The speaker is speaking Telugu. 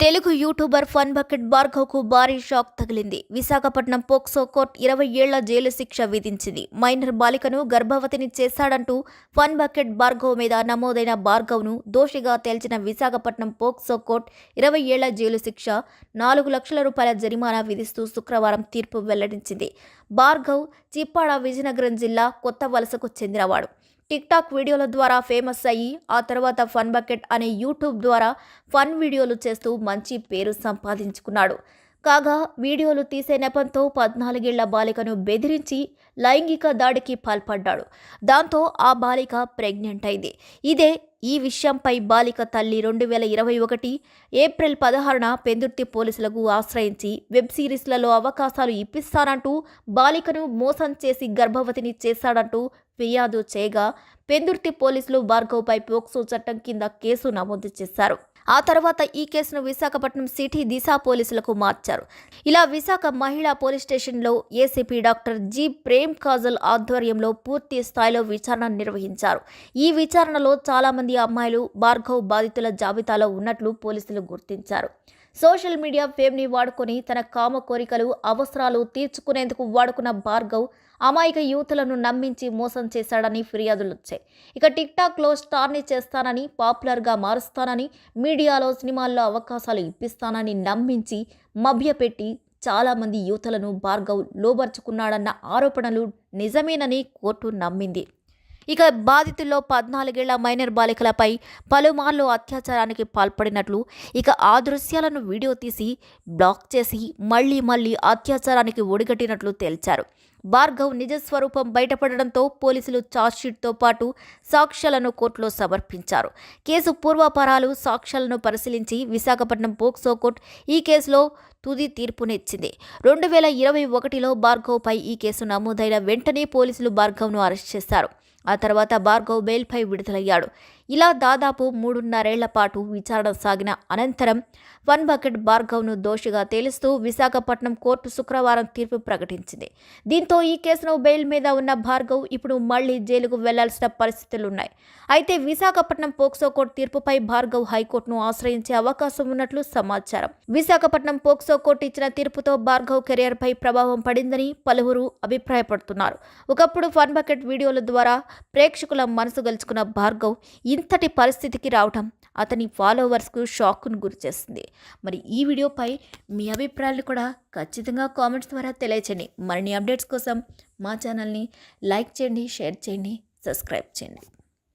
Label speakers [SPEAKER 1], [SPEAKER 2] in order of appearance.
[SPEAKER 1] తెలుగు యూట్యూబర్ ఫన్ బకెట్ భార్గవ్కు భారీ షాక్ తగిలింది. విశాఖపట్నం పోక్సో కోర్టు 20 ఏళ్ల జైలు శిక్ష విధించింది. మైనర్ బాలికను గర్భవతిని చేశాడంటూ ఫన్ బకెట్ భార్గవ్ మీద నమోదైన భార్గవ్ను దోషిగా తేల్చిన విశాఖపట్నం పోక్సో కోర్టు 20 ఏళ్ల జైలు శిక్ష, 4 లక్షల రూపాయల జరిమానా విధిస్తూ శుక్రవారం తీర్పు వెల్లడించింది. భార్గవ్ చిప్పాడ విజయనగరం జిల్లా కొత్త వలసకు చెందినవాడు. టిక్టాక్ వీడియోల ద్వారా ఫేమస్ అయ్యి ఆ తర్వాత ఫన్ బకెట్ అనే యూట్యూబ్ ద్వారా ఫన్ వీడియోలు చేస్తూ మంచి పేరు సంపాదించుకున్నాడు. కాగా వీడియోలు తీసే నెపంతో 14 ఏళ్ల బాలికను బెదిరించి లైంగిక దాడికి పాల్పడ్డాడు. దాంతో ఆ బాలిక ప్రెగ్నెంట్ అయింది. ఈ విషయంపై బాలిక తల్లి 2021 ఏప్రిల్ 16న పెందుర్తి పోలీసులకు ఆశ్రయించి వెబ్ సిరీస్లలో అవకాశాలు ఇప్పిస్తానంటూ బాలికను మోసం చేసి గర్భవతిని చేశాడంటూ ఫిర్యాదు చేయగా పెందుర్తి పోలీసులు భార్గవ్పై పోక్సో చట్టం కింద కేసు నమోదు చేశారు. ఆ తర్వాత ఈ కేసును విశాఖపట్నం సిటీ దిశ పోలీసులకు మార్చారు. ఇలా విశాఖ మహిళా పోలీస్ స్టేషన్లో ACP doctor G Prem Kajal ఆధ్వర్యంలో పూర్తి స్థాయిలో విచారణ నిర్వహించారు. ఈ విచారణలో చాలామంది అమ్మాయిలు భార్గవ్ బాధితుల జాబితాలో ఉన్నట్లు పోలీసులు గుర్తించారు. సోషల్ మీడియా ఫేమ్ని వాడుకొని తన కామ కోరికలు, అవసరాలు తీర్చుకునేందుకు వాడుకున్న భార్గవ్ అమాయక యువతులను నమ్మించి మోసం చేశాడని ఫిర్యాదులొచ్చాయి. ఇక టిక్టాక్లో స్టార్ని చేస్తానని, పాపులర్గా మారుస్తానని, మీడియాలో సినిమాల్లో అవకాశాలు ఇప్పిస్తానని నమ్మించి మభ్యపెట్టి చాలామంది యువతులను భార్గవ్ లోబర్చుకున్నాడన్న ఆరోపణలు నిజమేనని కోర్టు నమ్మింది. ఇక బాధితుల్లో 14 ఏళ్ల మైనర్ బాలికలపై పలుమార్లు అత్యాచారానికి పాల్పడినట్లు, ఇక ఆ దృశ్యాలను వీడియో తీసి బ్లాక్ చేసి మళ్లీ అత్యాచారానికి ఒడిగట్టినట్లు తేల్చారు. భార్గవ్ నిజస్వరూపం బయటపడడంతో పోలీసులు ఛార్జ్షీట్తో పాటు సాక్ష్యాలను కోర్టులో సమర్పించారు. కేసు పూర్వాపరాలు, సాక్ష్యాలను పరిశీలించి విశాఖపట్నం పోక్సో కోర్టు ఈ కేసులో తుది తీర్పునిచ్చింది. 2021లో భార్గవ్పై ఈ కేసు నమోదైన వెంటనే పోలీసులు భార్గవ్ను అరెస్ట్ చేశారు. ఆ తర్వాత భార్గవ్ బెయిల్పై విడుదలయ్యాడు. ఇలా దాదాపు 3.5 ఏళ్ల పాటు విచారణ సాగిన అనంతరం ఫన్ బకెట్ భార్గవ్ను దోషిగా తేలుస్తూ విశాఖపట్నం కోర్టు శుక్రవారం తీర్పు ప్రకటించింది. దీంతో ఈ కేసును బెయిల్ మీద ఉన్న భార్గవ్ ఇప్పుడు మళ్లీ జైలుకు వెళ్లాల్సిన పరిస్థితులున్నాయి. అయితే విశాఖపట్నం పోక్సో కోర్టు తీర్పుపై భార్గవ్ హైకోర్టును ఆశ్రయించే అవకాశం ఉన్నట్లు సమాచారం. విశాఖపట్నం పోక్సో కోర్టు ఇచ్చిన తీర్పుతో భార్గవ్ కెరియర్పై ప్రభావం పడిందని పలువురు అభిప్రాయపడుతున్నారు. ఒకప్పుడు ఫన్ బకెట్ వీడియోల ద్వారా ప్రేక్షకుల మనసు గెలుచుకున్న భార్గవ్ ఇంతటి పరిస్థితికి రావడం అతని ఫాలోవర్స్కు షాక్ను గురిచేస్తుంది. మరి ఈ వీడియోపై మీ అభిప్రాయాలు కూడా ఖచ్చితంగా కామెంట్స్ ద్వారా తెలియచేయండి. మరిన్ని అప్డేట్స్ కోసం మా ఛానల్ని లైక్ చేయండి, షేర్ చేయండి, సబ్స్క్రైబ్ చేయండి.